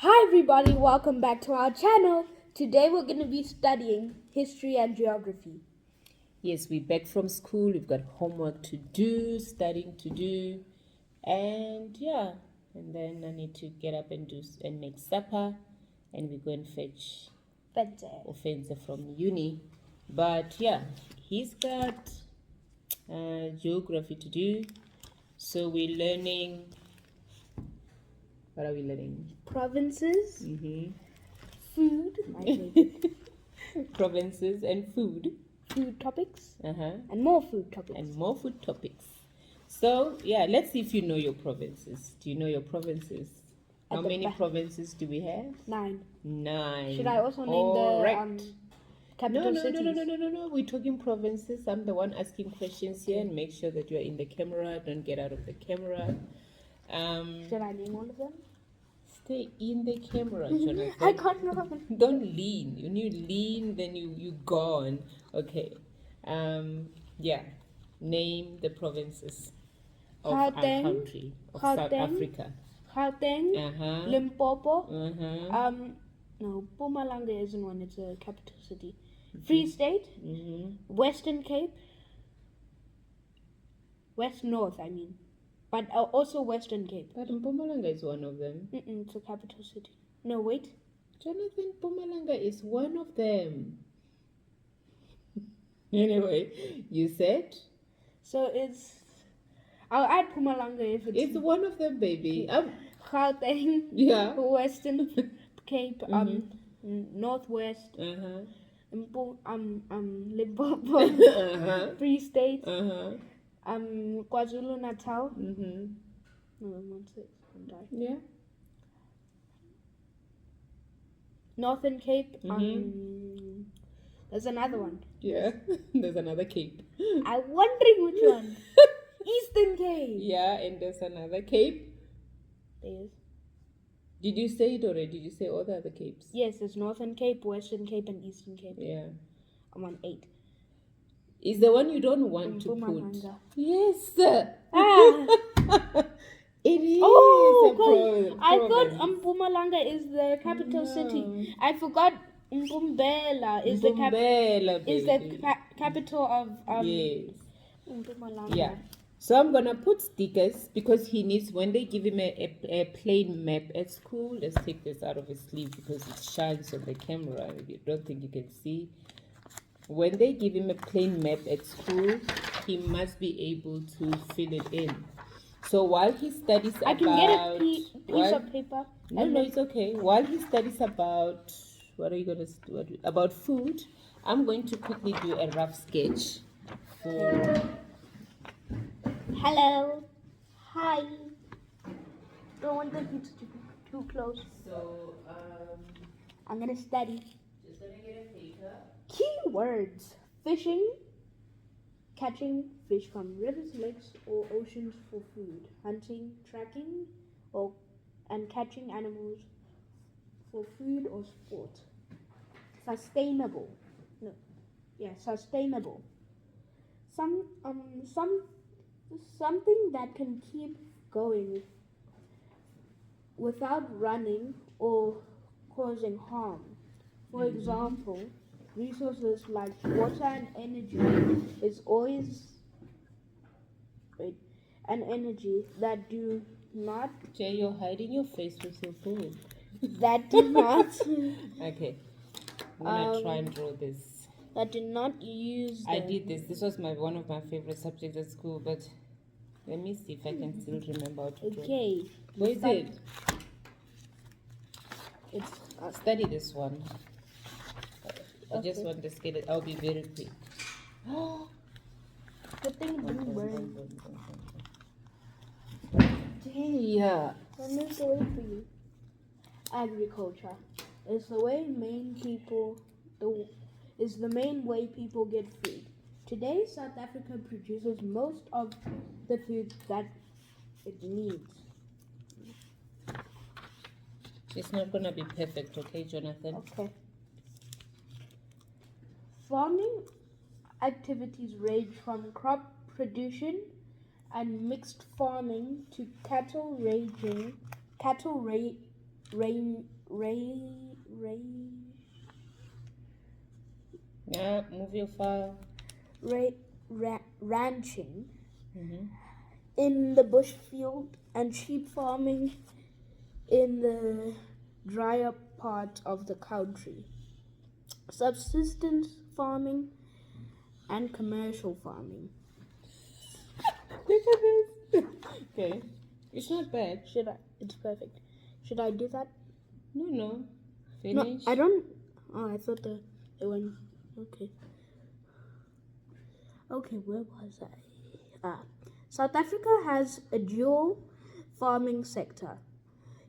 Hi everybody, welcome back to our channel. Today we're going to be studying history and geography. Yes, we're back from school. We've got homework to do, studying to do, and then I need to get up and make supper, and we go and fetch Offense from uni. But yeah, he's got geography to do, so we're learning. What are we learning? Provinces, food, provinces and food. Food topics, And more food topics. So, yeah, let's see if you know your provinces. Do you know your provinces? How many provinces do we have? 9. 9. Should I also name the capital cities? No. We're talking provinces. I'm the one asking questions here, and make sure that you're in the camera. Don't get out of the camera. Should I name all of them? Stay in the camera, Jonathan. I can't remember. Don't lean. When you lean, then you gone. Okay. Name the provinces of our country, of South Africa. Gauteng, Limpopo. No, Mpumalanga isn't one. It's a capital city. Free State, Western Cape, West North. I mean. But also Western Cape. But Mpumalanga is one of them. It's a capital city. No, wait. Jonathan, Mpumalanga is one of them. Anyway, you said? So I'll add Mpumalanga if it's one of them, baby. Gauteng, Western Cape, Northwest, Limpopo, Free State, KwaZulu Natal. No, that's it. Yeah. Northern Cape. There's another one. Yeah, there's another Cape. I'm wondering which one. Eastern Cape. Yeah, and there's another Cape. There's. Did you say it already? Did you say all the other Capes? Yes, there's Northern Cape, Western Cape, and Eastern Cape. Yeah. I'm on 8. Is the one you don't want to put? Yes. It is. Oh, I thought Mpumalanga is the capital city. I forgot Mpumbela is the capital of yes. Mpumalanga. Yeah. So I'm gonna put stickers because he needs, when they give him a plain map at school. Let's take this out of his sleeve because it shines on the camera. I don't think you can see. When they give him a plain map at school, he must be able to fill it in. So while he studies I can get a piece of paper. No, it's okay. While he studies about, what are you going to do? About food, I'm going to quickly do a rough sketch for... Hello. Hi. Don't want the kids to be too close. So, I'm going to study. Just going to get a paper. Keywords. Fishing. Catching fish from rivers, lakes, or oceans for food. Hunting, tracking, and catching animals for food or sport. Sustainable. Sustainable. Something that can keep going without running or causing harm. For example, resources like water and energy is always an energy that do not. Jay, you're hiding your face with your phone. That do not. Okay, I'm gonna try and draw this. That do not use. I did this. This was one of my favorite subjects at school, but let me see if I can still remember how to draw. Okay. Where is it? It's study this one. I just want to get it. I'll be very quick. Good thing it didn't burn. Yeah. Let me show it for you. Agriculture is the main way people get food. Today, South Africa produces most of the food that it needs. It's not gonna be perfect, okay, Jonathan? Okay. Farming activities range from crop production and mixed farming to cattle Yeah, move your file. Ranching Mm-hmm. in the bush field and sheep farming in the drier part of the country. Subsistence farming and commercial farming. Look at this. Okay. It's not bad. It's perfect. Should I do that? No. Finish. No, I don't. Oh, I thought it went. Okay. Okay, where was I? South Africa has a dual farming sector.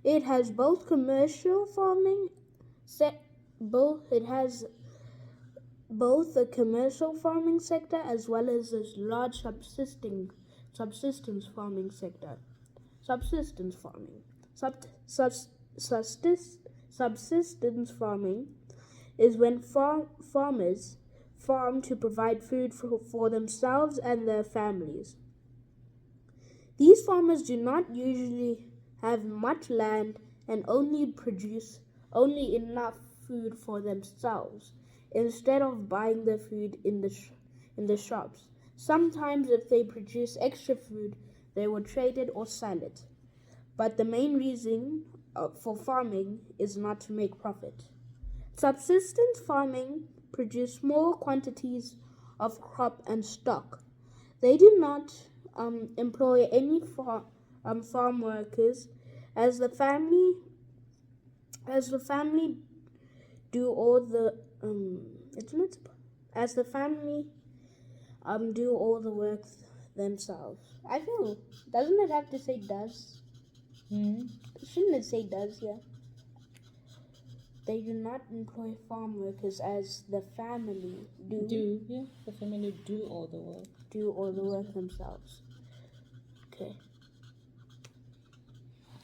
It has both commercial farming. It has both a commercial farming sector as well as a large subsistence farming sector. Subsistence farming. Subsistence farming is when farmers farm to provide food for themselves and their families. These farmers do not usually have much land and only produce enough food for themselves instead of buying the food in the shops. Sometimes if they produce extra food, they will trade it or sell it. But the main reason for farming is not to make profit. Subsistence farming produce small quantities of crop and stock. They do not employ any farm workers, as the family do all the do all the work themselves. I feel, doesn't it have to say does? Shouldn't it say does? Yeah. They do not employ farm workers as the family do. Yeah, the family do all the work. Do all the work themselves. Okay.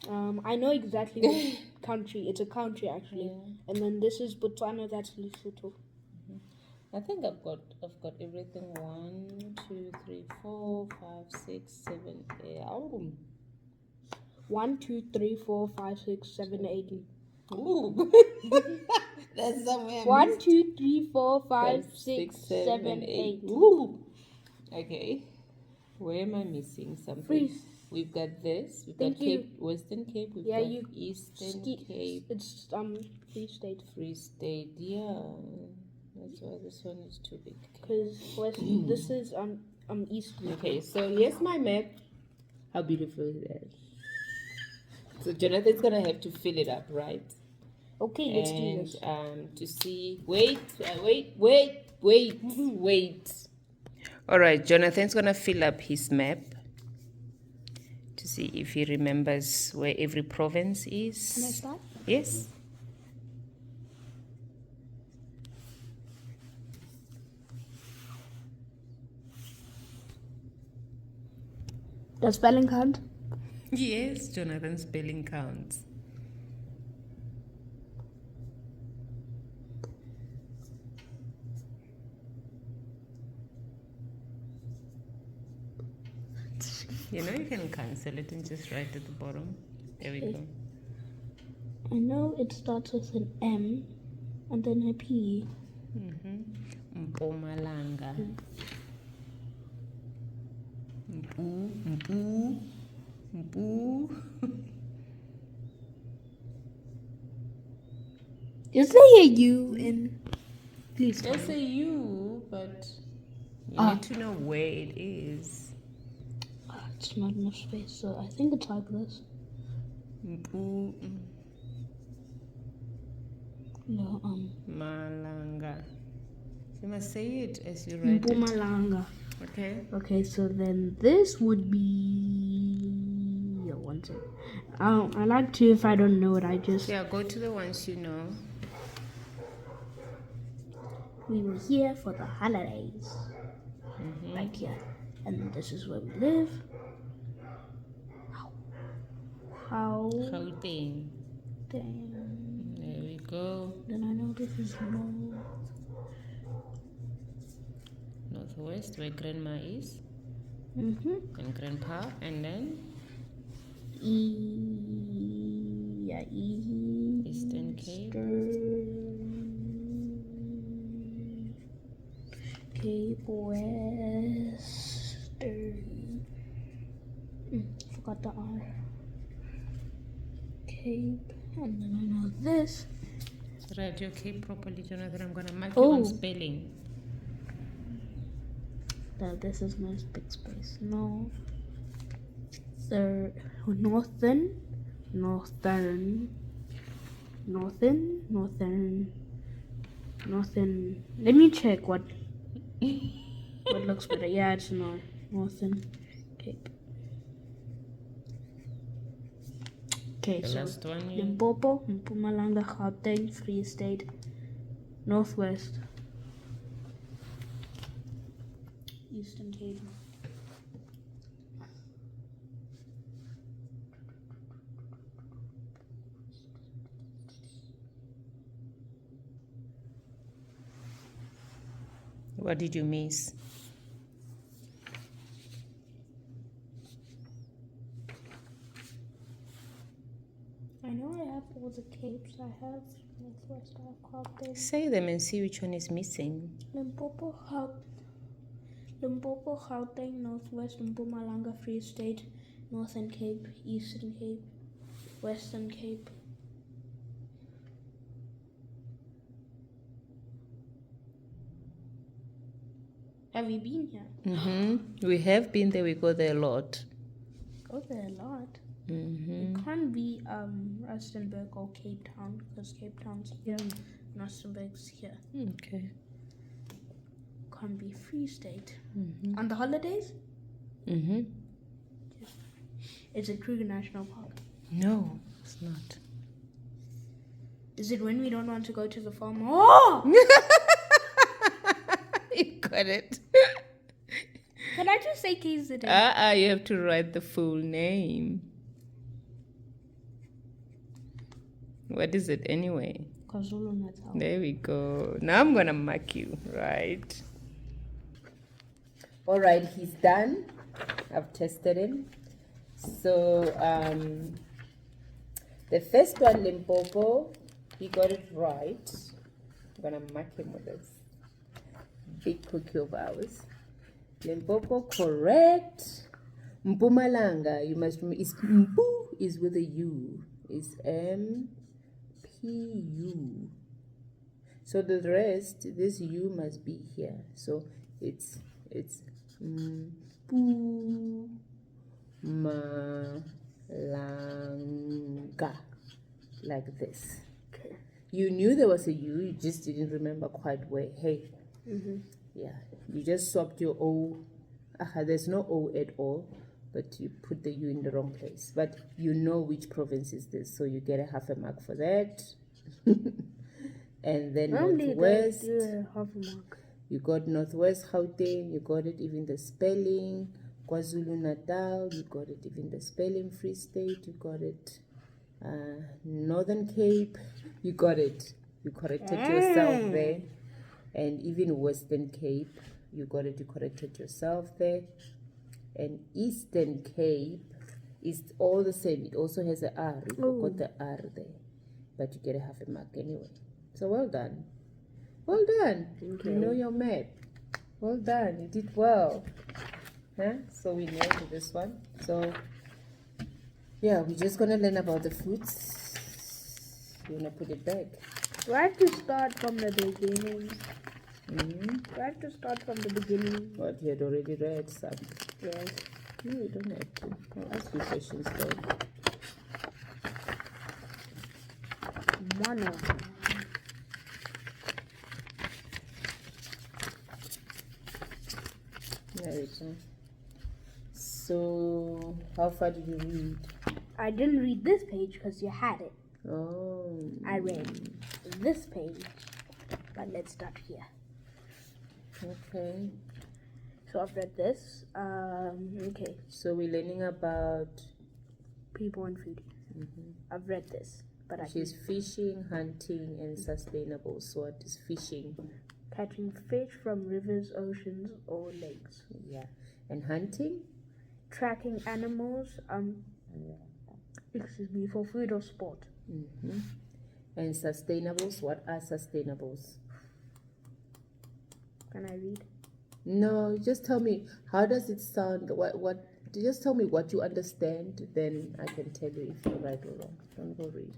I know exactly which country. It's a country actually. Yeah. And then this is Botswana. That's Lesotho. I think I've got everything. 1, 2, 3, 4, 5, 6, 7, 8. 1, 2, 3, 4, 5, 6, 7, 8. Ooh. That's somewhere. 1, 2, 3, 4, 5, 6, 7, 8. Ooh. Okay. Where am I missing something? We've got this. We've got Western Cape. We've got Eastern Cape. It's Free State. Free State. Yeah. That's why this one is too big. Because this is Eastern. Okay. So here's my map. How beautiful is that? So Jonathan's gonna have to fill it up, right? Okay, let's do this. To see. Wait. All right, Jonathan's gonna fill up his map to see if he remembers where every province is. Can I start? Yes. Does spelling count? Yes, Jonathan's spelling counts. You know, you can cancel it and just write at the bottom. There we go. I know it starts with an M and then a P. Mpumalanga. Mpu. Is there a U in? Please. There's a U, but you need to know where it is. It's not enough space, so I think it's like this. No, Malanga. You must say it as you write Mpumalanga. it. Okay. Okay, so then this would be. One second. I like to, if I don't know it, I just. Yeah, go to the ones you know. We were here for the holidays. Right here. And this is where we live. Gauteng. Damn. There we go. Then I know this is Northwest, where grandma is. And grandpa. And then? E. Eastern Cape. Cape Western. Forgot the R. Cape. And then I know this. Write your Cape properly, Jonathan. I'm gonna mark you on spelling. Now this is nice big space. No. Northern. Let me check what looks better. Yeah, it's Northern Cape. Okay, The so last one. Limpopo, Mpumalanga, Gauteng, Free State, Northwest, Eastern Cape. What did you miss? I know I have all the capes. I have Northwest, I have Gauteng. Say them and see which one is missing. Limpopo, Gauteng, Northwest, Mpumalanga, Free State, Northern Cape, Eastern Cape, Western Cape. Have you been here? We have been there. We go there a lot. Go there a lot. It can't be Rustenburg or Cape Town because Cape Town's here, Rustenburg's here. Okay. Can't be Free State. On the holidays? Is it Kruger National Park? No, it's not. Is it when we don't want to go to the farm? Oh! You got it. Can I just say KZN? You have to write the full name. What is it anyway? KwaZulu Natal. There we go. Now I'm gonna mark you, right? All right, he's done. I've tested him. So the first one, Limpopo, he got it right. I'm gonna mark him with this big cookie of ours. Limpopo, correct. Mpumalanga, you must remember, Mpu is with a U. It's M-P-U. So the rest, this U must be here. So it's Mpumalanga, like this. Okay. You knew there was a U, you just didn't remember quite where. Hey. Yeah, you just swapped your O. There's no O at all, but you put the U in the wrong place. But you know which province is this, so you get a half a mark for that. And then Northwest, half a mark. You got Northwest Gauteng, you got it even the spelling. KwaZulu Natal, you got it even the spelling. Free State, you got it. Northern Cape, you got it. You corrected yourself there. And even Western Cape, you got it, you corrected yourself there. And Eastern Cape is all the same. It also has a R. You got the R there. But you get a half a mark anyway. So well done. Well done. Okay. You know your map. Well done. You did well. Huh? So we nailed this one. So yeah, we're just gonna learn about the fruits. You wanna put it back? Do I have to start from the beginning? Do I have to start from the beginning? What, you had already read some? Yes. No, you don't have to. I'll ask you questions then. Mono. There we go. So, how far did you read? I didn't read this page because you had it. Oh. I read this page. But let's start here. Okay. So I've read this. Okay. So we're learning about people and food. I've read this. But she's fishing, hunting, and sustainable. So what is fishing? Catching fish from rivers, oceans, or lakes. Yeah. And hunting? Tracking animals, for food or sport. And sustainables, what are sustainables? Can I read? No, just tell me, how does it sound? Just tell me what you understand, then I can tell you if you're right or wrong. Don't go read.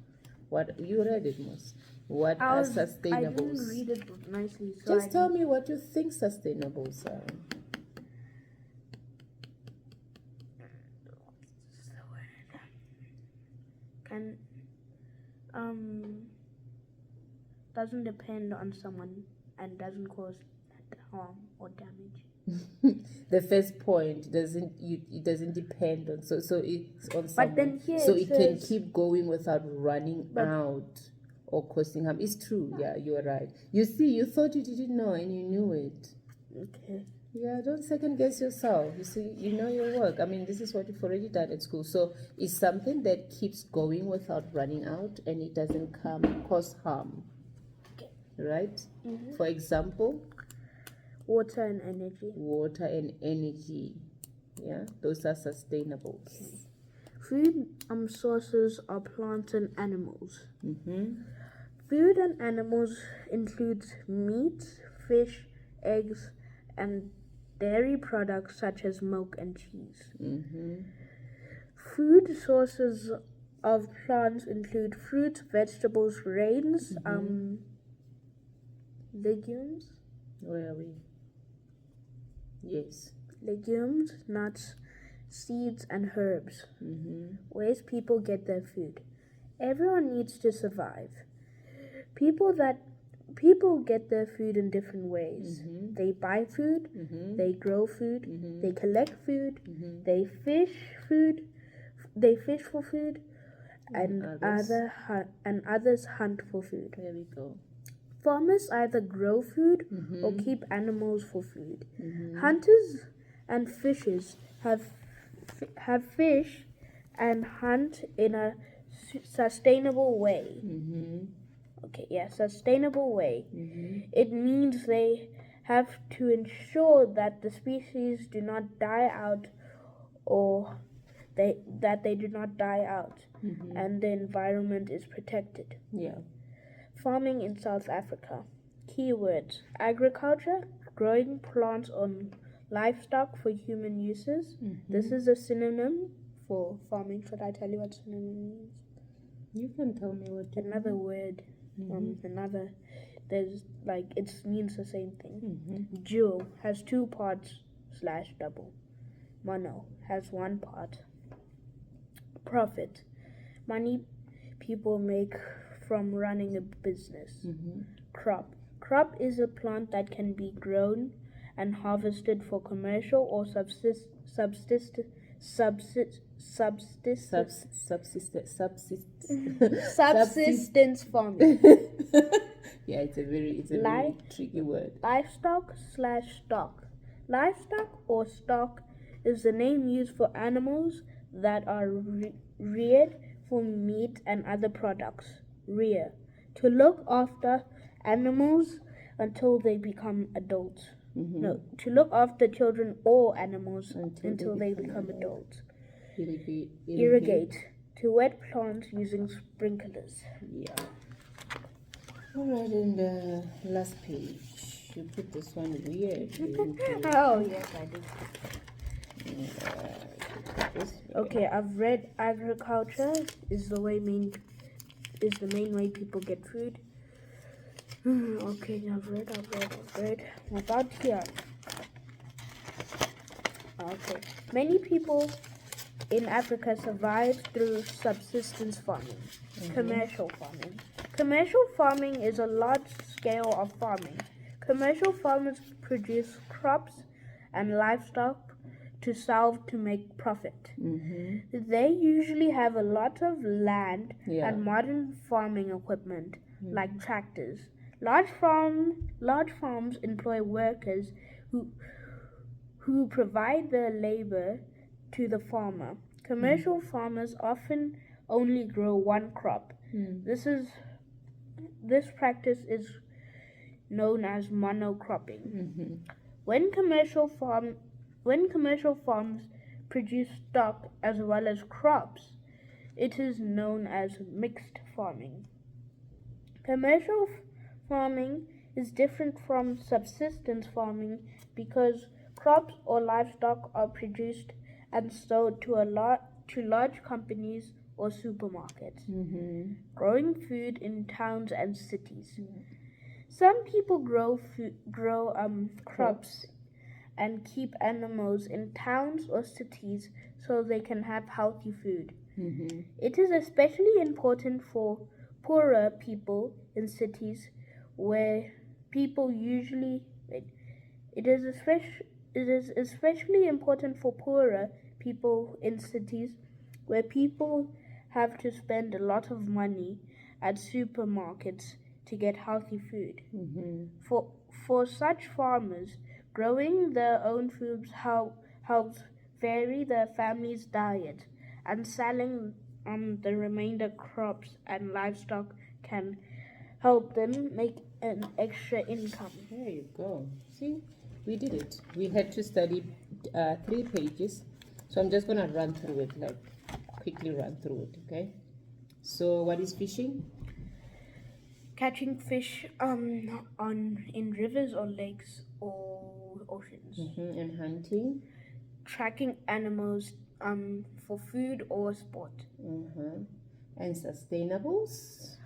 What you read it, Mos. What are I didn't sustainables? read it nicely, so Just tell me what you think sustainables are. Can doesn't depend on someone and doesn't cause harm or damage. The first point it doesn't depend on, so it's on someone. But then here so it it can says- keep going without running out or causing harm. It's true. Yeah, you're right. You see, you thought you didn't know and you knew it. Okay. Yeah, don't second guess yourself. You see, you know your work. I mean, this is what you've already done at school. So it's something that keeps going without running out and it doesn't cause harm. Okay. Right? Mm-hmm. For example, Water and energy. water and energy. Yeah, those are sustainable. Okay. Food sources are plants and animals. Mm-hmm. Food and animals includes meat, fish, eggs, and dairy products such as milk and cheese. Mm-hmm. Food sources of plants include fruits, vegetables, grains, legumes. Where are we? Yes. Legumes, nuts, seeds, and herbs. Mm-hmm. Ways people get their food. Everyone needs to survive. People get their food in different ways. Mm-hmm. They buy food, Mm-hmm. they grow food, Mm-hmm. they collect food, Mm-hmm. they fish for food, and others hunt for food. There we go. Farmers either grow food Mm-hmm. or keep animals for food. Mm-hmm. Hunters and fishers have fish and hunt in a sustainable way. Mm-hmm. Okay, yeah, sustainable way. Mm-hmm. It means they have to ensure that the species do not die out or that they do not die out Mm-hmm. and the environment is protected. Yeah. Farming in South Africa. Keywords: agriculture, growing plants on livestock for human uses. Mm-hmm. This is a synonym for farming. Should I tell you what synonym means? You can tell me what you Another word. Mm-hmm. There's like it means the same thing. Mm-hmm. Dual has 2 parts / double. Mono has 1 part. Profit, money people make from running a business. Mm-hmm. Crop is a plant that can be grown and harvested for commercial or subsistence farming. Yeah, it's a very tricky word. Livestock / stock. Livestock or stock is the name used for animals that are reared for meat and other products. Rear, to look after animals until they become adults. Mm-hmm. No, to look after children or animals until they become adults. Irrigate, to wet plants using sprinklers. Yeah. Alright, and the last page. You put this one weird. Oh, yes, I did. Okay, I've read agriculture is the main way people get food. Okay, I've read. About here. Okay. Many people in Africa survive through subsistence farming. Mm-hmm. Commercial farming. Commercial farming is a large scale of farming. Commercial farmers produce crops and livestock to sell to make profit. Mm-hmm. They usually have a lot of land and modern farming equipment like tractors. Large farms employ workers who provide the labor to the farmer. Commercial farmers often only grow one crop. This practice is known as monocropping. Mm-hmm. When commercial farms produce stock as well as crops, it is known as mixed farming. Commercial farming is different from subsistence farming because crops or livestock are produced and sold to large companies or supermarkets, growing food in towns and cities. Some people grow crops and keep animals in towns or cities so they can have healthy food. It is especially important for poorer people in cities where people usually it is especially important for poorer people in cities where people have to spend a lot of money at supermarkets to get healthy food. For such farmers, growing their own foods helps vary their family's diet, and selling the remainder crops and livestock can help them make an extra income. There you go. See, we did it. We had to study 3 pages. So I'm just going to run through it, like quickly run through it, okay? So what is fishing? Catching fish in rivers or lakes or oceans. And hunting? Tracking animals for food or sport. And sustainables?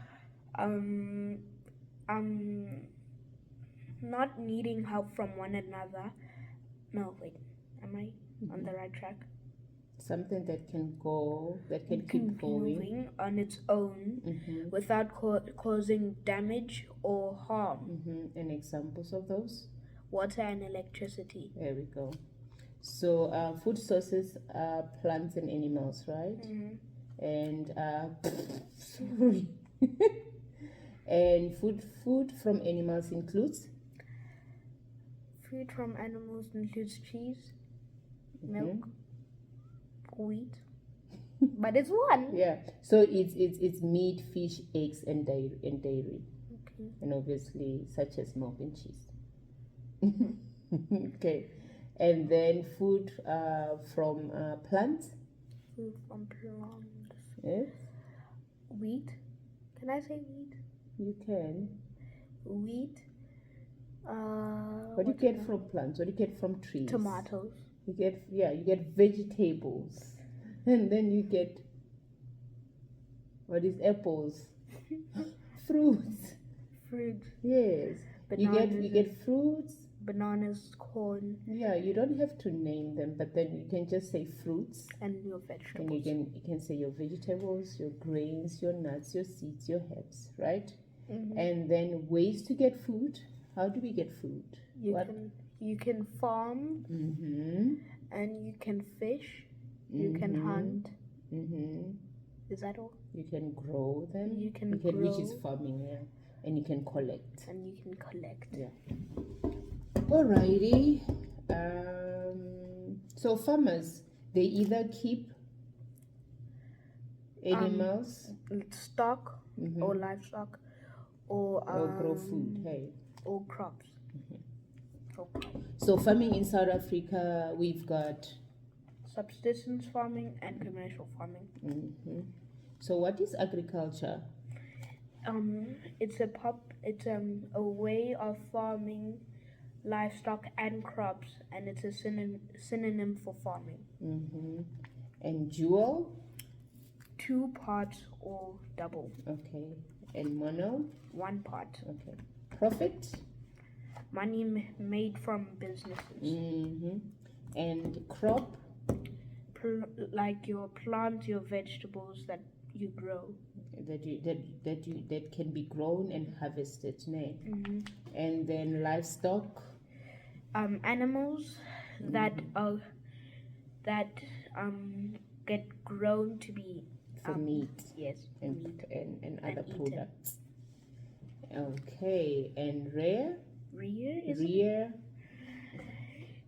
Not needing help from one another. No, wait. Am I on the right track? Something that can keep going. Moving on its own without causing damage or harm. And examples of those? Water and electricity. There we go. So food sources are plants and animals, right? And sorry. And food from animals includes? Food from animals includes cheese, milk, wheat. But it's one. Yeah. So it's meat, fish, eggs, and dairy. Okay. And obviously such as milk and cheese. Okay. And then food from plants. Food from plants. Yes. Wheat. Can I say wheat? You can. Wheat. What do you get from plants? What do you get from trees? Tomatoes. You get vegetables, and then you get what is apples, fruits. Fruit. Yes. Bananas. You get fruits. Bananas, corn. Yeah, you don't have to name them, but then you can just say fruits. And your vegetables. And you can say your vegetables, your grains, your nuts, your seeds, your herbs, right? And then ways to get food. How do we get food? You can farm. And you can fish. You can hunt. Is that all? You can grow them. You can grow. Which is farming, yeah. And you can collect. Yeah. Alrighty. So farmers, they either keep animals, stock or livestock, or grow food. Hey. Or crops. So farming in South Africa, we've got subsistence farming and commercial farming. So what is agriculture? It's a way of farming livestock and crops, and it's a synonym for farming. And dual? 2 parts or double. Okay. And mono? 1 part. Okay. Profit? Money made from businesses. And crop? Like your plants, your vegetables that you grow. That can be grown and harvested, nay? And then livestock? Animals that get grown to be for meat. Yes. And other products. Okay. And rear? Rear.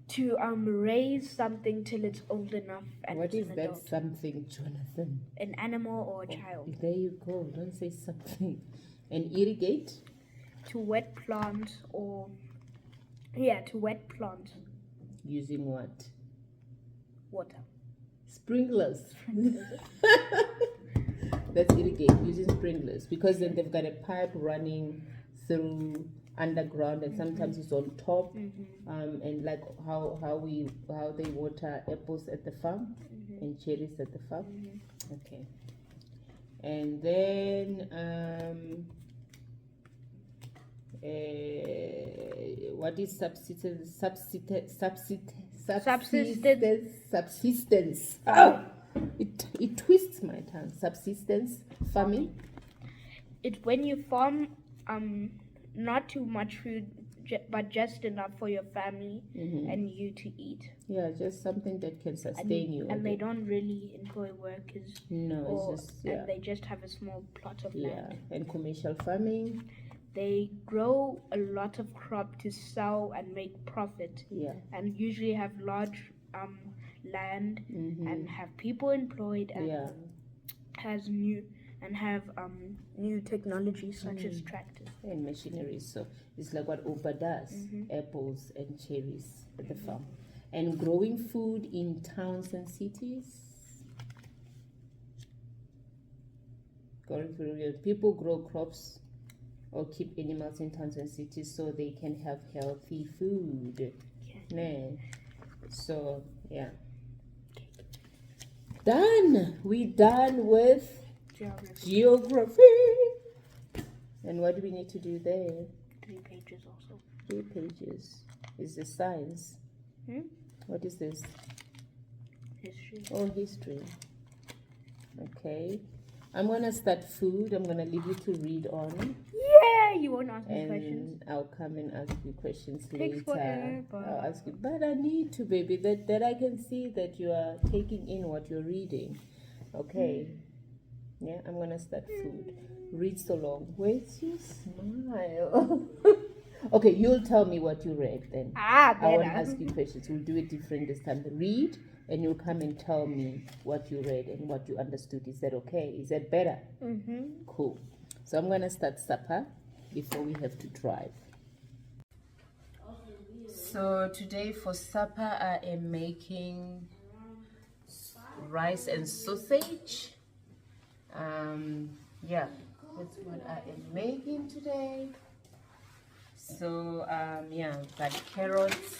To raise something till it's old enough. And what is that adult. Something, Jonathan? An animal or a child. There you go. Don't say something. And irrigate? To wet plants or... Yeah, to wet plants. Using what? Water. Sprinklers. That's irrigate using sprinklers, because then they've got a pipe running through underground, and sometimes it's on top, and like how they water apples at the farm and cherries at the farm. Okay. And then what is subsistence? Oh, it twists my tongue. Subsistence farming. It's when you farm not too much food, but just enough for your family and you to eat. Yeah, just something that can sustain you. And they don't really employ workers. No, it's just and they just have a small plot of land. And commercial farming. They grow a lot of crop to sell and make profit. Yeah. And usually have large land and have people employed and have new technology such as tractors and machinery. So it's like what Opa does, apples and cherries at the farm. And growing food in towns and cities. People grow crops or keep animals in towns and cities so they can have healthy food. So yeah, done. We done with geography. And what do we need to do there? 3 pages also. 3 pages is the science. What is this? History. Oh, history. Okay, I'm gonna start food. I'm gonna leave you to read on. Yeah, you won't ask me questions. I'll come and ask you questions Takes later. forever. I'll ask you, but I need to, baby, that I can see that you are taking in what you're reading. Okay. Yeah, I'm gonna start food. Read so long. Where's your smile? Okay, you'll tell me what you read then. I won't ask you questions. We'll do it different this time. Read, and you'll come and tell me what you read and what you understood. Is that okay? Is that better? Cool. So I'm gonna start supper before we have to drive. So today for supper I am making rice and sausage. Yeah, that's what I am making today. So yeah, got carrots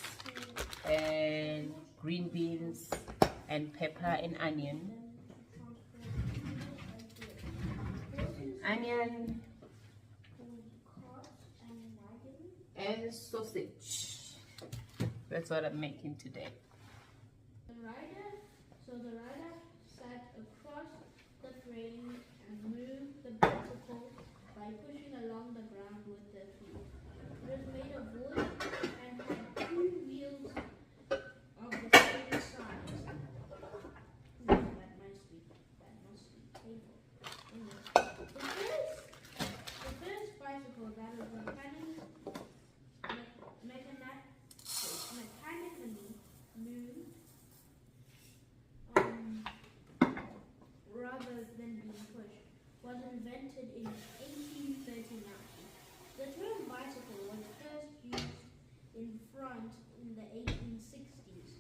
and green beans and pepper and onion and sausage. That's what I'm making today. The rider sat across the frame and moved the bicycle by pushing along the ground with their feet. It was made of wood and had 2 wheels of the same size. That must be painful. The first bicycle that was mechanically moved rather than being pushed was invented in 1839. The term bicycle was first used in France in the 1860s.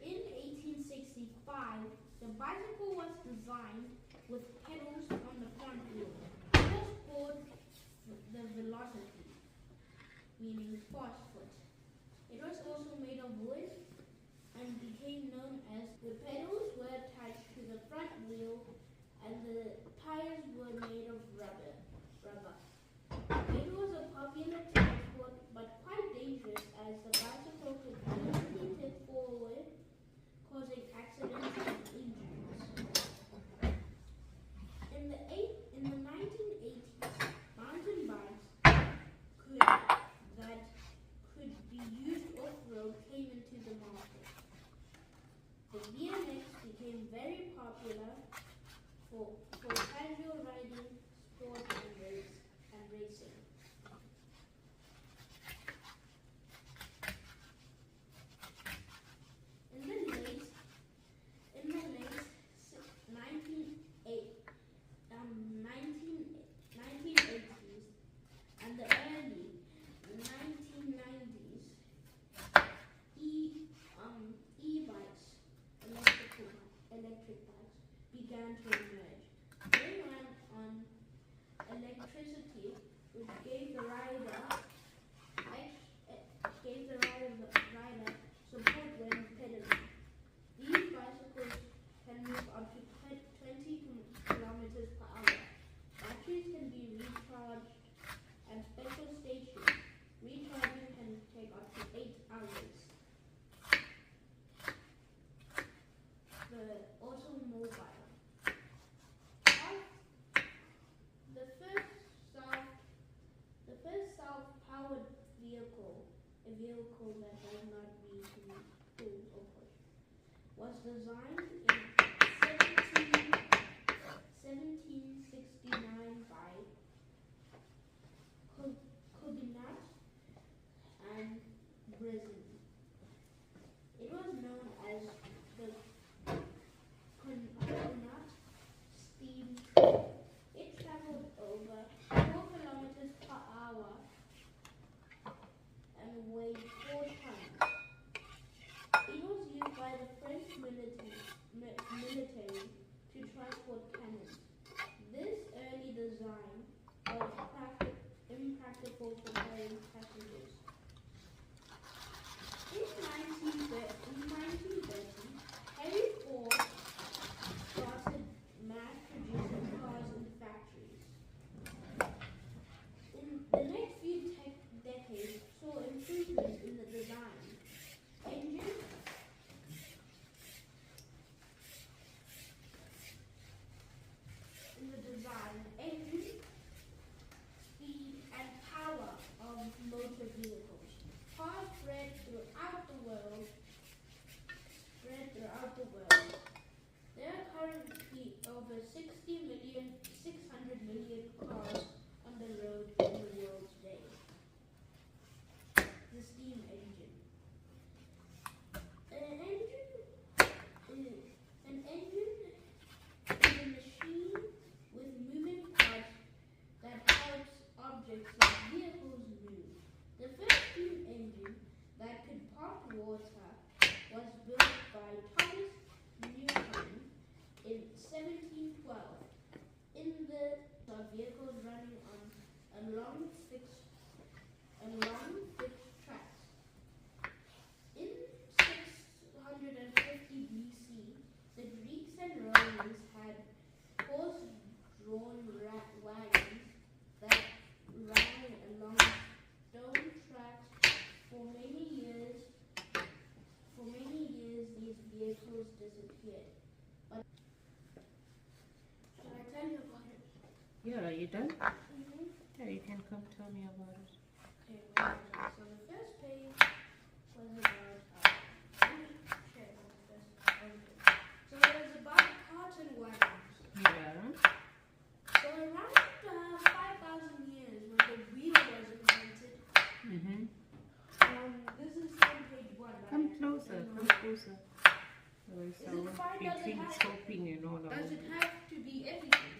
In 1865, the bicycle was designed with pedals on the front wheel. It was called the velocity, meaning fast foot. It was also made of wood and became known as the pedals were attached to the front wheel and the tires were made of rubber. It was a popular transport but quite dangerous as the bicycle could easily tip forward, causing accidents and injuries. In the 1980s, mountain bikes that could be used off-road came into the market. The BMX became very popular for casual riding, sport, and racing. In the late 1980s and the early 1990s, e-bikes, electric bikes, vehicle that does not need to be pulled or pushed. Was designed in 1769 by Cognat and Brizin. It was known as the Cognat steam train. It traveled over 4 kilometers per hour and weighed 4 tons. It was used by the French military to transport cannons. This early design was impractical for carrying passengers. In 1930, Henry Ford started mass producing cars in factories. In the next few decades saw improvements in the design, engine, speed, and power of motor vehicles. Cars spread throughout the world. There are currently over 600 million cars on the road in the world today. The steam engine. An engine is a machine with moving parts that helps objects like vehicles move. The first steam engine that could pump water was built by Thomas Newton in 1712. In the vehicles running on long fixed tracks. In 650 BC, the Greeks and Romans had horse-drawn wagons that ran along stone tracks. For many years, these vehicles disappeared. But should I tell you about it? Yeah, are you done? Mm-hmm. Yeah, you can come tell me about it. Okay, well, so the first page was about let me share the first page. So it was about cotton wagons. Yeah. So around 5,000 years when the wheel was invented, Mm-hmm. this is on page 1. Come closer, come closer. Is it fine? Between chopping and all of Does that. it have to be everything?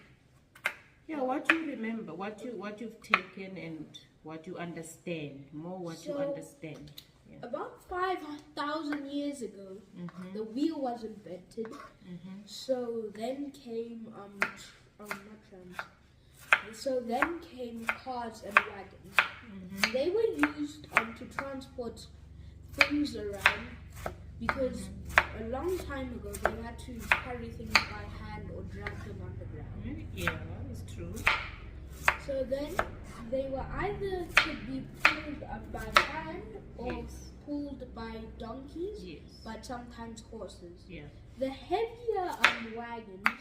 Yeah, what you remember, what you've taken and what you understand, more what you So, understand. Yeah. About 5,000 years ago, Mm-hmm. the wheel was invented. Mm-hmm. So then came not trams. So then came cars and wagons. Mm-hmm. They were used to transport things around because a long time ago they had to carry things by hand or drag them on the ground. Yeah, it's true. So then they were either to be pulled up by hand or Yes. pulled by donkeys, Yes. but sometimes horses. Yeah. The heavier wagons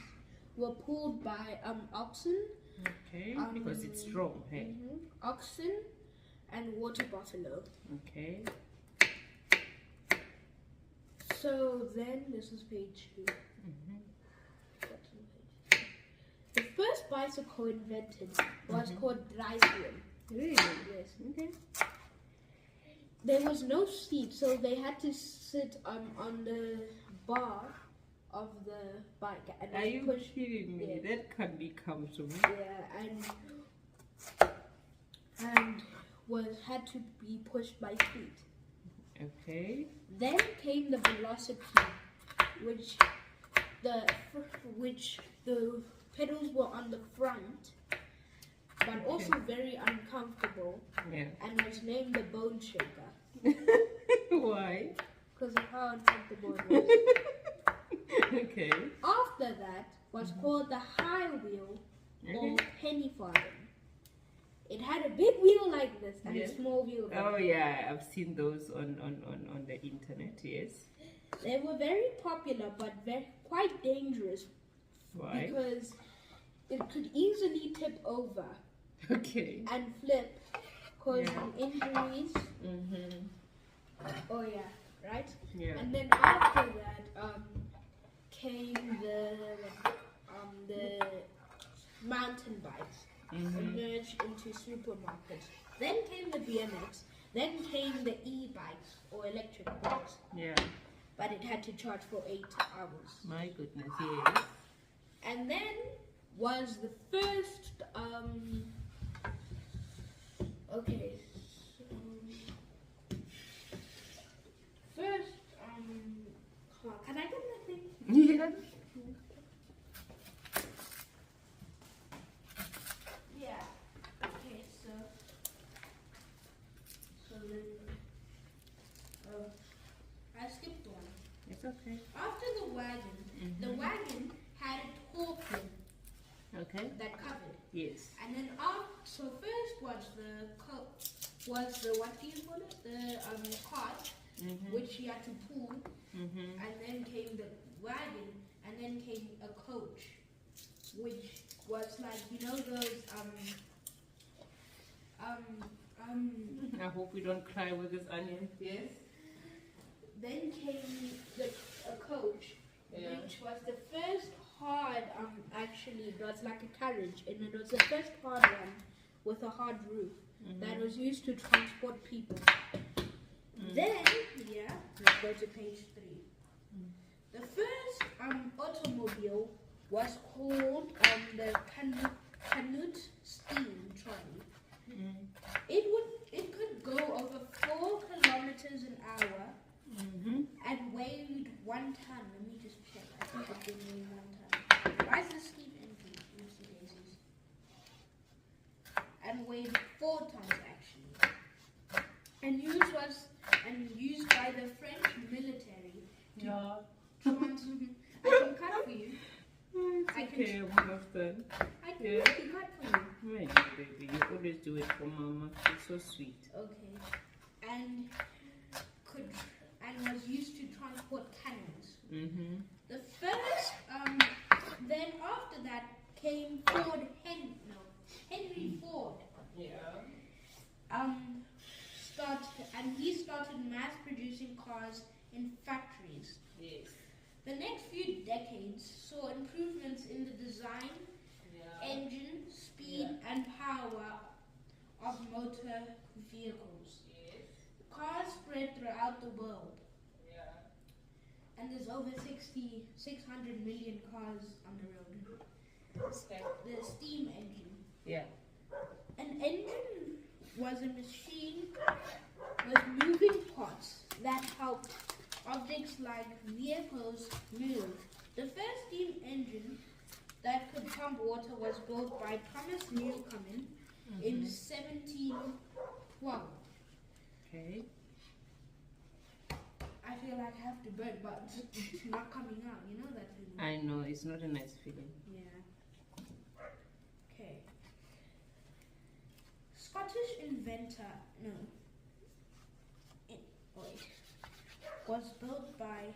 were pulled by oxen. Okay, because it's strong, hey? Oxen and water buffalo. Okay. So then, this is page 2. Mm-hmm. The first bicycle invented was called bicycle. Really? Yes. Okay. There was no seat, so they had to sit on the bar of the bike and Are you push. kidding me? Yeah. That can't be comfortable. Yeah, and had to be pushed by feet. Okay. Then came the velocity, which the pedals were on the front, but also very uncomfortable, Yeah. and was named the bone shaker Why? because of how uncomfortable it was. Okay. After that was called the high wheel or penny farthing. It had a big wheel like this and a small wheel like Oh yeah, I've seen those on the internet, yes. They were very popular but quite dangerous. Why? Because it could easily tip over Okay. and flip, causing injuries. Mm-hmm. Oh yeah, right. Yeah. And then after that, came the mountain bikes emerged into supermarkets. Then came the BMX. Then came the e-bikes or electric bikes. Yeah. But it had to charge for 8 hours. My goodness, yes. And then was the first okay. So, first can I get that thing? Yeah. Yeah. Okay, so then I skipped one. It's okay. After the wagon had a tall pin Okay. that covered. Yes. And then so first was the what do you call it? The cart, which you had to pull, and then came the wagon, and then came a coach, which was like those I hope we don't cry with this onion. Yes. Then came a coach, Yeah. which was the first hard actually it was like a carriage, and it was the first hard one with a hard roof that was used to transport people. Then let's go to page 3. The first automobile was called the Canute steam trolley. It could go over 4 kilometers an hour and weighed 1 ton. Let me just check. I think it did weigh 1 ton. Why is the steam engine? Oopsie daisies. And weighed 4 tons actually. And used by the French military. Yeah. I can cut for you. Okay, I'm almost done. I can cut for you. My baby, you always do it for Mama. It's so sweet. Okay. And was used to transport cannons. The first, then after that came Henry Ford. Yeah. He started mass producing cars in factories. Yes. The next few decades saw improvements in the design, engine, speed, and power of motor vehicles. Yes. Cars spread throughout the world. Yeah. And there's over 600 million cars on the road. Okay. The steam engine. Yeah. An engine was a machine with moving parts that helped objects like vehicles move. The first steam engine that could pump water was built by Thomas Newcomen in 1712. Okay. I feel like I have to burn, but it's not coming out. You know that feeling? I know, it's not a nice feeling. Yeah. Okay. Scottish inventor, was built by,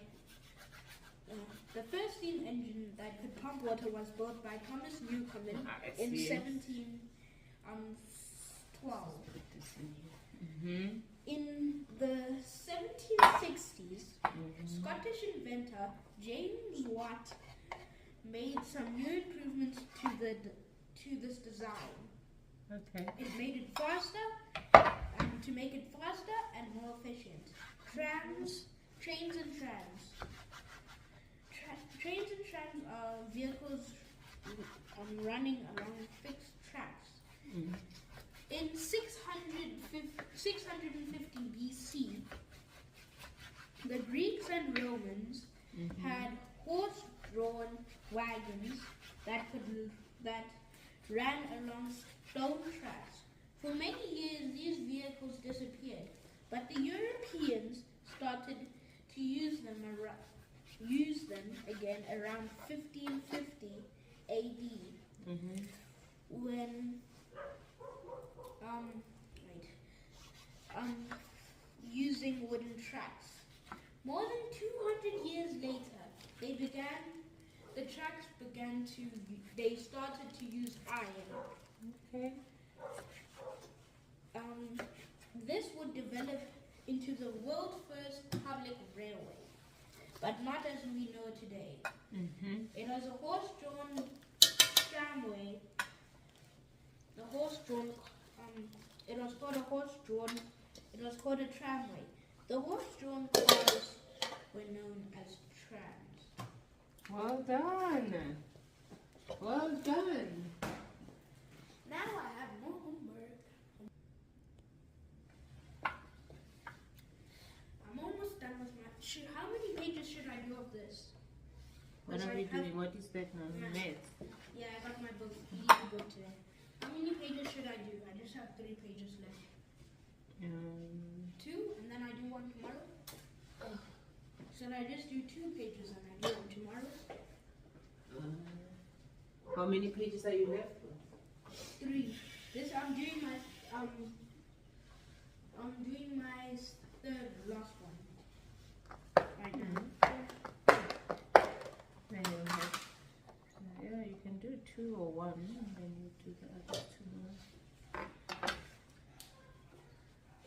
the first steam engine that could pump water was built by Thomas Newcomen in 1712. In the 1760s, Scottish inventor James Watt made some new improvements to this design. Okay. It made it faster, to make it faster and more efficient. Trains and trams. Trains and trams are vehicles running along fixed tracks. In 650 BC, the Greeks and Romans had horse-drawn wagons that ran along stone tracks. For many years, these vehicles disappeared, but the Europeans started to use them again around 1550 AD, when using wooden tracks. More than 200 years later, they started to use iron. Okay. This would develop into the world's first public railway, but not as we know today. It was a horse-drawn tramway. It was called a horse-drawn. It was called a tramway. The horse-drawn cars were known as trams. Well done. Well done. Now I have more homework. I'm almost done with my. How many pages should I do of this? What are we doing? What is that now? Math. Yeah, I got my book. Easy book today. How many pages should I do? I just have 3 pages left. 2, and then I do one tomorrow. Should I just do 2 pages and I do one tomorrow? How many pages are you left with? 3. This I'm doing my 3rd last one right now. Then you have, yeah, you can do 2 or 1, and then you do the other 2 more.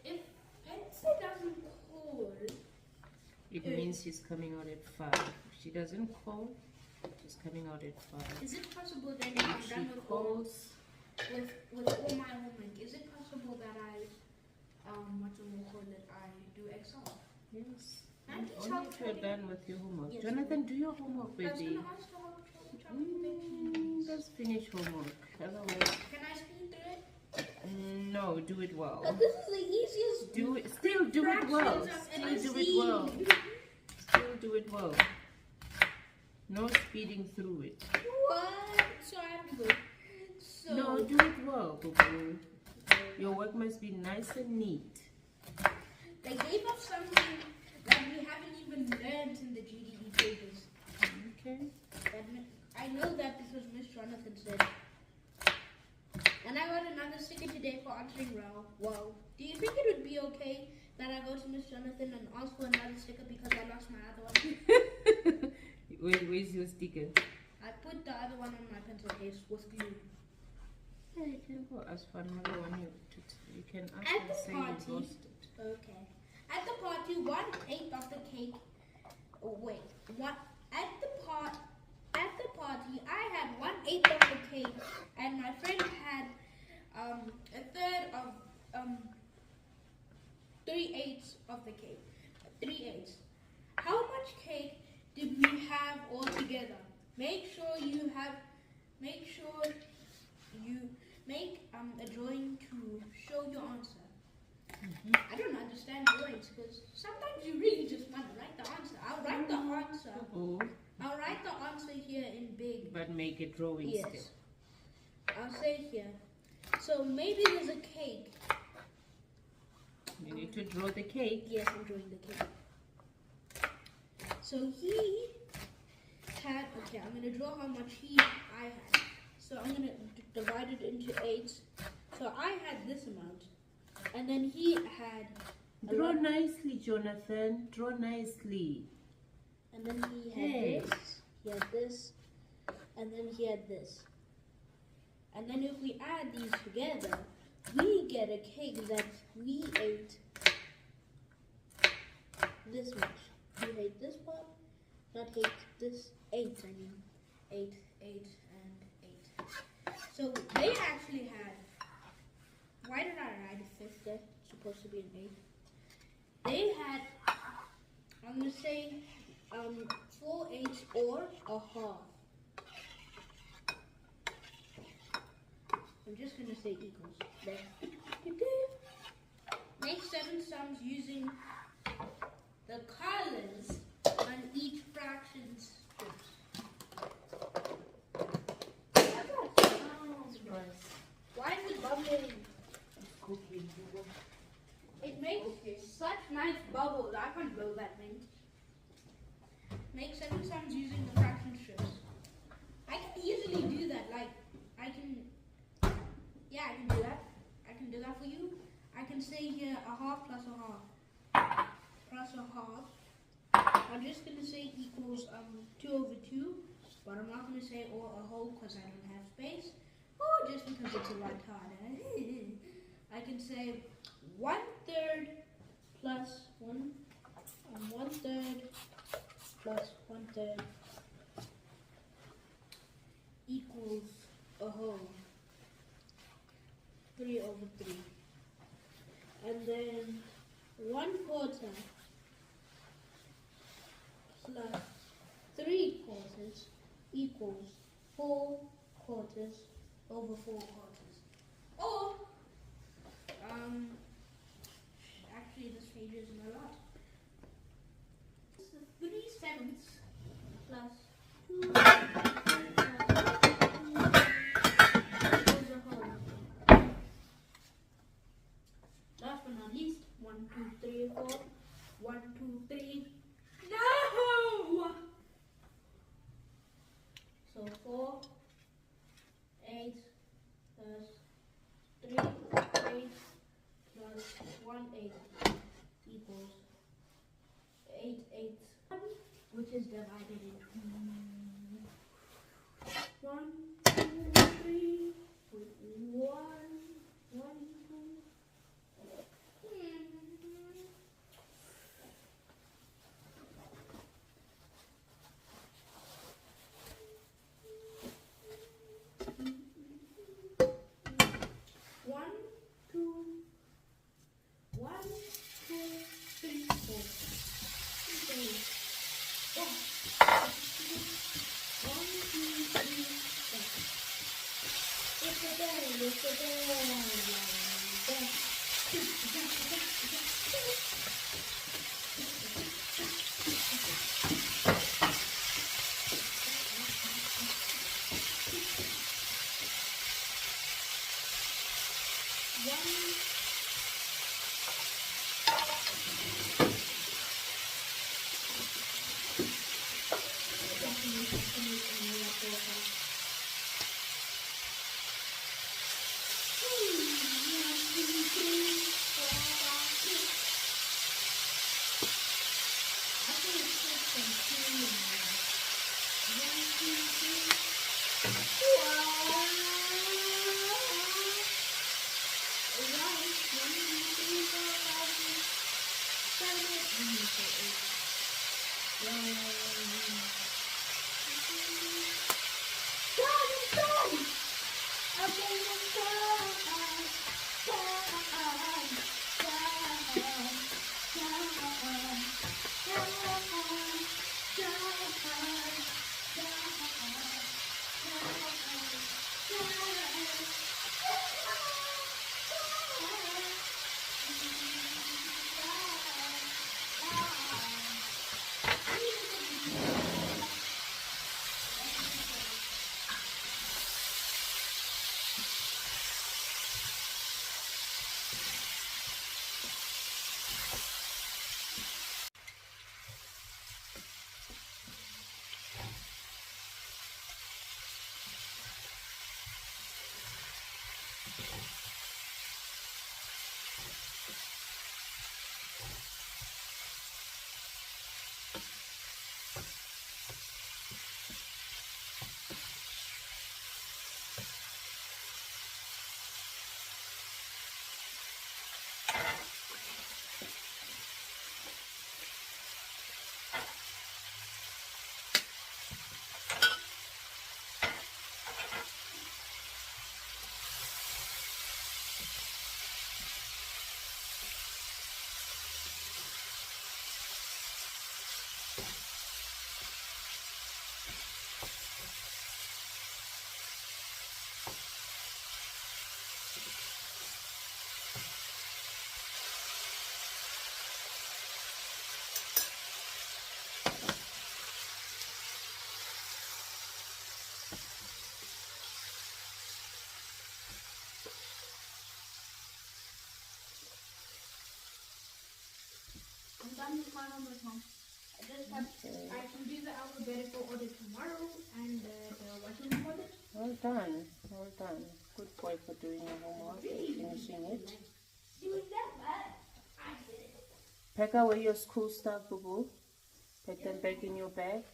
If pencil doesn't call, It means she's coming out at 5. If she doesn't call, she's coming out at 5. is it possible then if I'm If done she with calls, all my homework, is it possible that I I do Excel? yes. And Only if you're done with your homework. Yes. Jonathan, do your homework, I was baby. gonna ask her how to Just finish homework. Otherwise, Can I speed through it? no, do it well. But this is the easiest. Do it. Still do it well. Fractions Still I've do ever it well. seen. Still do it well. No speeding through it. What? So I have to go. So No, do it well, boo boo. Your work must be nice and neat. they gave us something that we haven't even learned in the GDE pages. Okay. I know that because Miss Jonathan said. And I got another sticker today for answering well. Do you think it would be okay that I go to Miss Jonathan and ask for another sticker because I lost my other one? Where's your sticker? I put the other one on my pencil case with glue. Yeah, you can go ask for another one. You can ask At and the say you party. lost it. Okay. At the party, 1/8 of the cake. Oh wait, what? At the party, I had 1/8 of the cake, and my friend had a third of 3/8 of the cake. 3/8. How much cake did we have all together? Make sure you make a drawing to show your answer. I don't understand drawings because sometimes you really just want to write the answer. I'll write the answer. Oh, I'll write the answer here in big. but make a drawing Yes. still. I'll say here. So maybe there's a cake. You need to draw the cake. Yes, I'm drawing the cake. So he had, okay, I'm going to draw how much I had. So I'm going to divide it into 8. So I had this amount. And then he had Draw nicely, Jonathan. Draw nicely. And then he had this, and then he had this. And then if we add these together, we get a cake that we ate this much. We ate this part, not ate this, 8, I mean. 8, 8, and 8. So they actually had, why did I write a 5th there? It's supposed to be an 8. They had, I'm going to say, 4/8 or a half. I'm just going to say equals. There. Make 7 sums using the colors on each fraction's strips. Why is it bubbling? It makes such nice bubbles. I can't blow that thing. Make 7 sums using the fraction strips. I can easily do that. Like, I can do that. I can do that for you. I can say here a half plus a half. Plus a half. I'm just going to say equals 2/2. But I'm not going to say or a whole because I don't have space. Or just because it's a lot harder. I can say 1/3 plus 1 and 1/3 plus 1/3 equals a whole 3/3. And then 1/4 plus 3/4 equals 4/4 over 4/4. Or, actually this page isn't a lot. 3/7 plus 2 equals a whole. Last but not least, 1, 2, 3, 4. 1, 2, 3. No! So 4, 8 plus 3, 8 plus 1, 8 equals 8, 8, which is divided into 1, 2, 3, 1, 1, 2. done with my homework, Mom. I can do the alphabetical order tomorrow and what do you call it? Well done. Well done. Good boy for doing your homework and finishing it. Doing that, but I did it. Pack away your school stuff, Boo Boo. Put them back in your bag.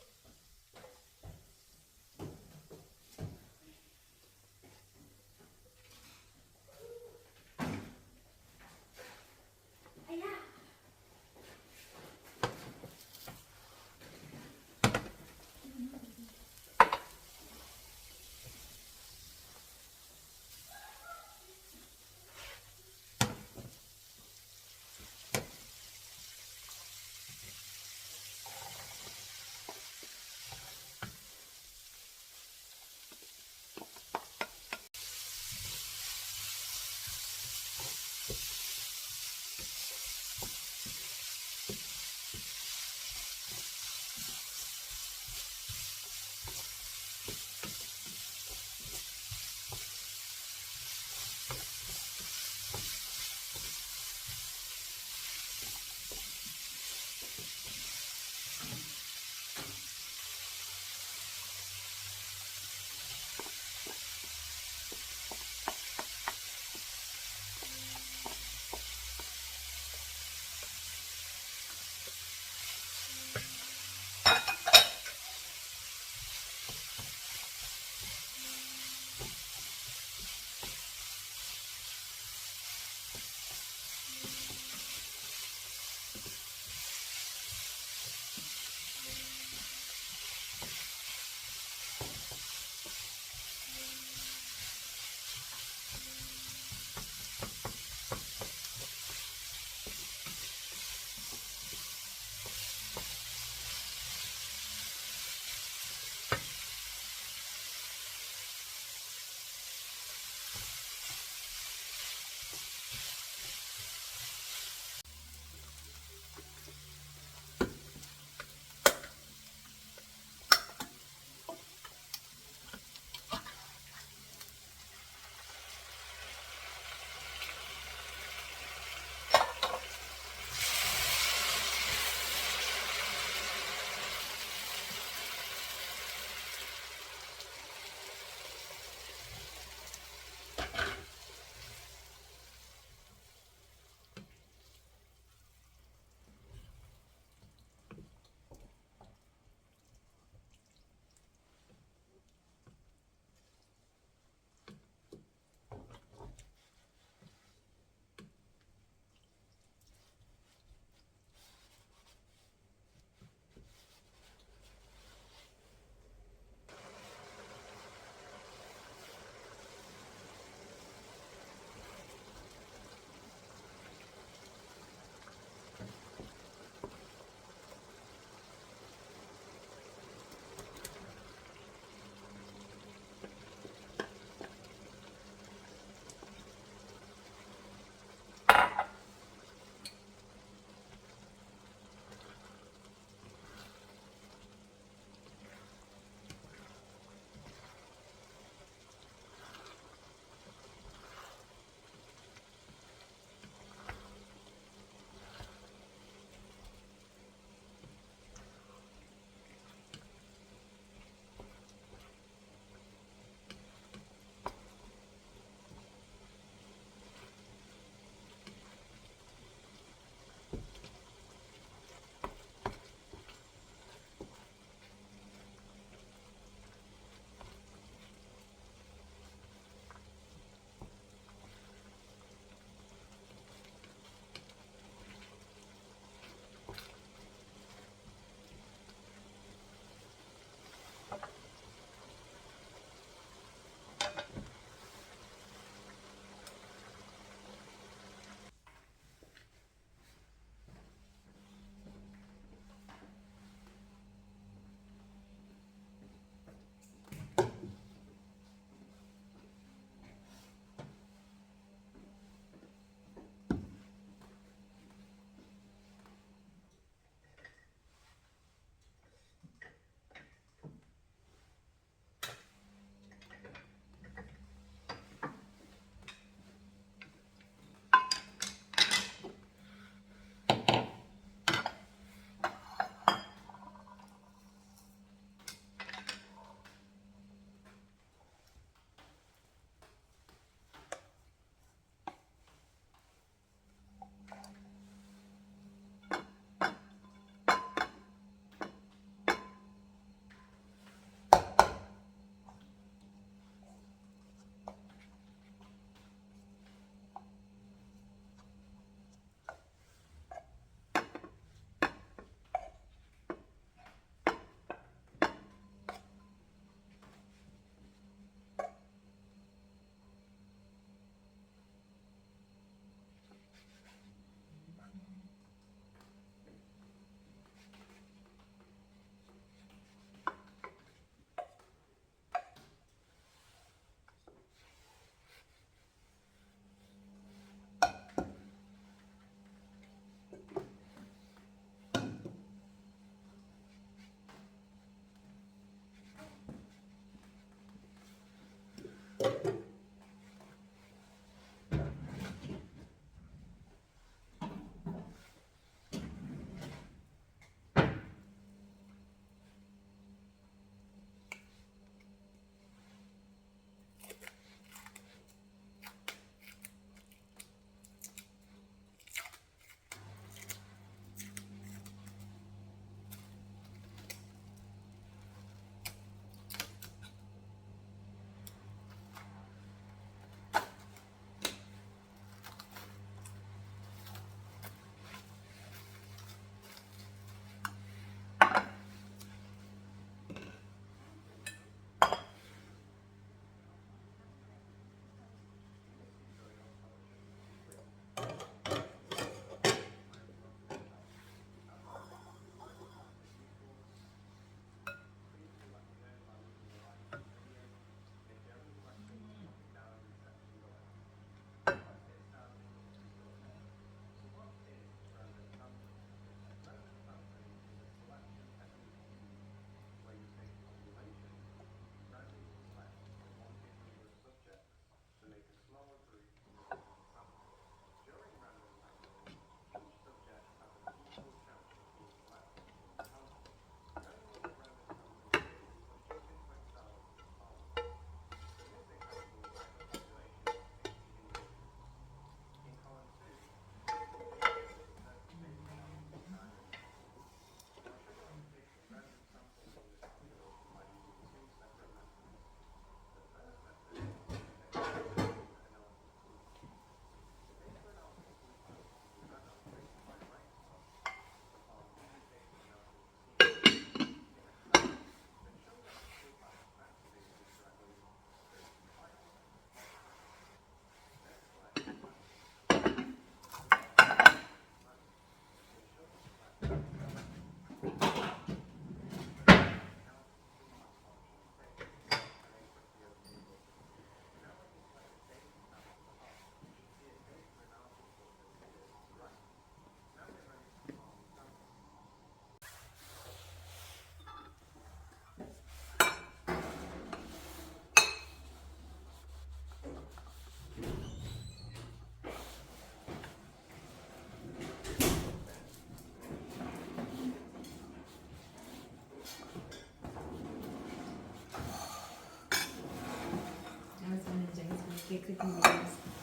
get cooking videos.